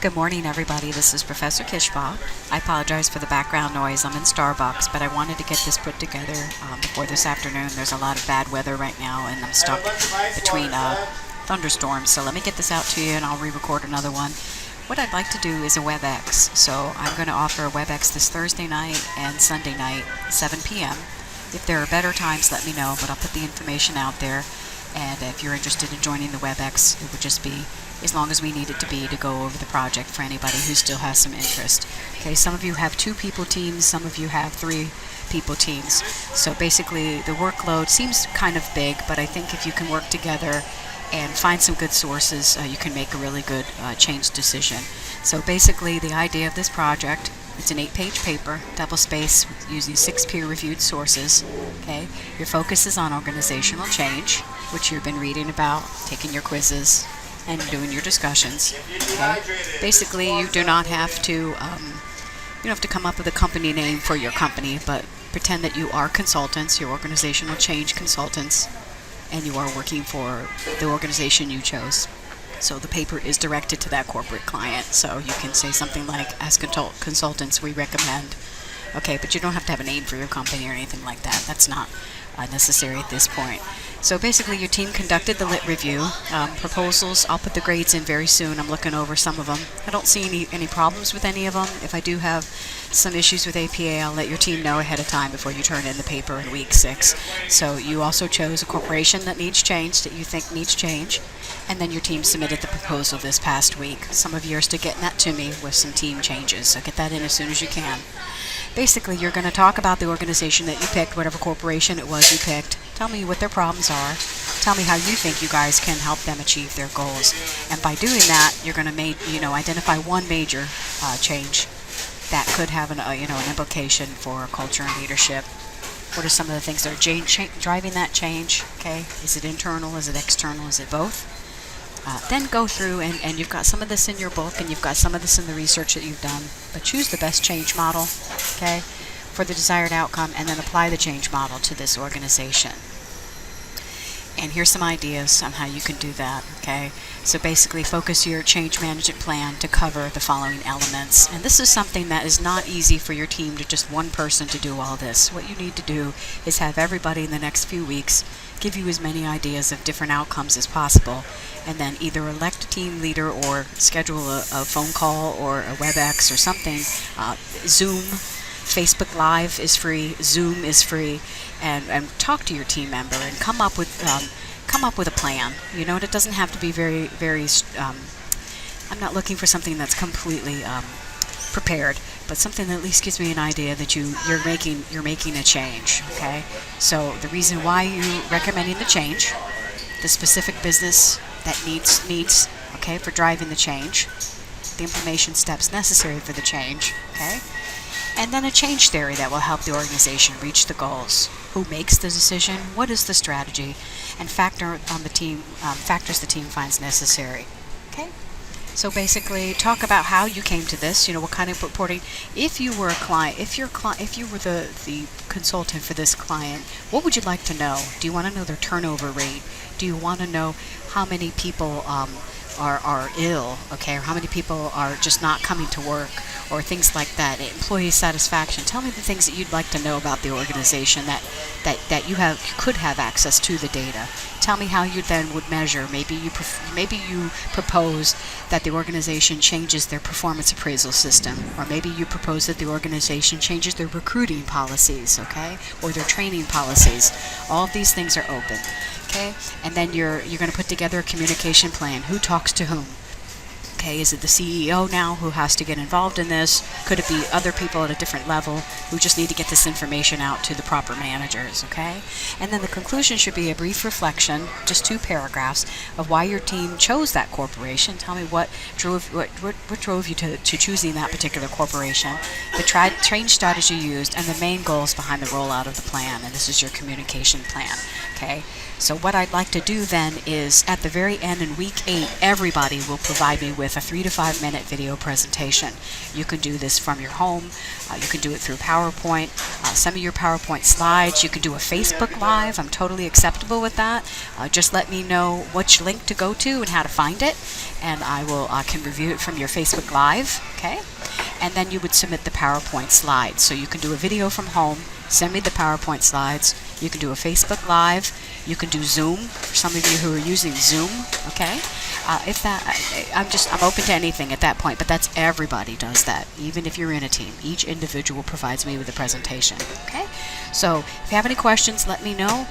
Good morning, everybody. This is Professor Kishbaugh. I apologize for the background noise. I'm in Starbucks, but I wanted to get this put together before this afternoon. There's a lot of bad weather right now, and I'm stuck between thunderstorms. So let me get this out to you, and I'll re-record another one. What I'd like to do is a WebEx. So I'm going to offer a WebEx this Thursday night and Sunday night, 7 p.m. If there are better times, let me know, but I'll put the information out there. And if you're interested in joining the WebEx, it would just be as long as we need it to be to go over the project for anybody who still has some interest. Okay, some of you have 2-people teams, some of you have 3-people teams. So basically the workload seems kind of big, but I think if you can work together and find some good sources, you can make a really good change decision. So basically the idea of this project, it's an 8-page paper, double-space, using 6 peer-reviewed sources. Okay, your focus is on organizational change, which you've been reading about, taking your quizzes, and doing your discussions. Okay, basically, you do not have to you don't have to come up with a company name for your company, but pretend that you are consultants, you're organizational change consultants, and you are working for the organization you chose. So the paper is directed to that corporate client. So you can say something like, as consultants, we recommend. Okay, but you don't have to have a name for your company or anything like that. That's not necessary at this point. So basically your team conducted the lit review. Proposals, I'll put the grades in very soon. I'm looking over some of them. I don't see any problems with any of them. If I do have some issues with APA, I'll let your team know ahead of time before you turn in the paper in week 6. So you also chose a corporation that needs change, that you think needs change, and then your team submitted the proposal this past week. Some of you are still getting that to me with some team changes, so get that in as soon as you can. Basically, you're going to talk about the organization that you picked, whatever corporation it was you picked. Tell me what their problems are. Tell me how you think you guys can help them achieve their goals. And by doing that, you're going to identify one major change that could have an implication for culture and leadership. What are some of the things that are driving that change? Okay, is it internal? Is it external? Is it both? Then go through, and you've got some of this in your book, and you've got some of this in the research that you've done, but choose the best change model, okay, for the desired outcome, and then apply the change model to this organization. And here's some ideas on how you can do that, okay? So basically focus your change management plan to cover the following elements. And this is something that is not easy for your team to just one person to do all this. What you need to do is have everybody in the next few weeks give you as many ideas of different outcomes as possible, and then either elect a team leader or schedule a phone call or a WebEx or something. Zoom, Facebook Live is free, Zoom is free, and talk to your team member and come up with a plan. You know, it doesn't have to be very. I'm not looking for something that's completely prepared, but something that at least gives me an idea that you're making a change. Okay, so the reason why you're recommending the change, the specific business that needs okay for driving the change, the implementation steps necessary for the change. Okay. And then a change theory that will help the organization reach the goals. Who makes the decision? What is the strategy? And factors the team finds necessary. Okay. So basically, talk about how you came to this. You know, what kind of reporting. If you were a client, if you were the consultant for this client, what would you like to know? Do you want to know their turnover rate? Do you want to know how many people are ill, okay, or how many people are just not coming to work, or things like that? Employee satisfaction. Tell me the things that you'd like to know about the organization that you could have access to the data. Tell me how you then would measure. Maybe you propose that the organization changes their performance appraisal system, or maybe you propose that the organization changes their recruiting policies, okay, or their training policies. All of these things are open. Okay, and then you're going to put together a communication plan. Who talks to whom? Okay, is it the CEO now who has to get involved in this? Could it be other people at a different level who just need to get this information out to the proper managers? Okay, and then the conclusion should be a brief reflection, just 2 paragraphs, of why your team chose that corporation. Tell me what drove you to choosing that particular corporation, the change strategy used, and the main goals behind the rollout of the plan. And this is your communication plan. Okay, so what I'd like to do then is at the very end in week 8, everybody will provide me with a 3 to 5 minute video presentation. You can do this from your home. You can do it through PowerPoint. Some of your PowerPoint slides, you can do a Facebook Live. I'm totally acceptable with that. Just let me know which link to go to and how to find it, and I will can review it from your Facebook Live. Okay, and then you would submit the PowerPoint slides. So you can do a video from home, send me the PowerPoint slides. You can do a Facebook Live. You can do Zoom for some of you who are using Zoom. Okay, if that, I'm open to anything at that point. But that's everybody does that, even if you're in a team. Each individual provides me with a presentation. Okay, so if you have any questions, let me know.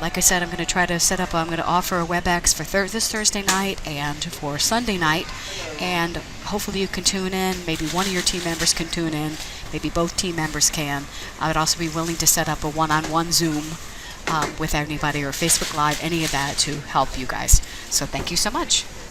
Like I said, I'm going to try to set up. I'm going to offer a WebEx for this Thursday night and for Sunday night, and hopefully you can tune in. Maybe one of your team members can tune in. Maybe both team members can. I would also be willing to set up a one-on-one Zoom with anybody, or Facebook Live, any of that, to help you guys. So thank you so much.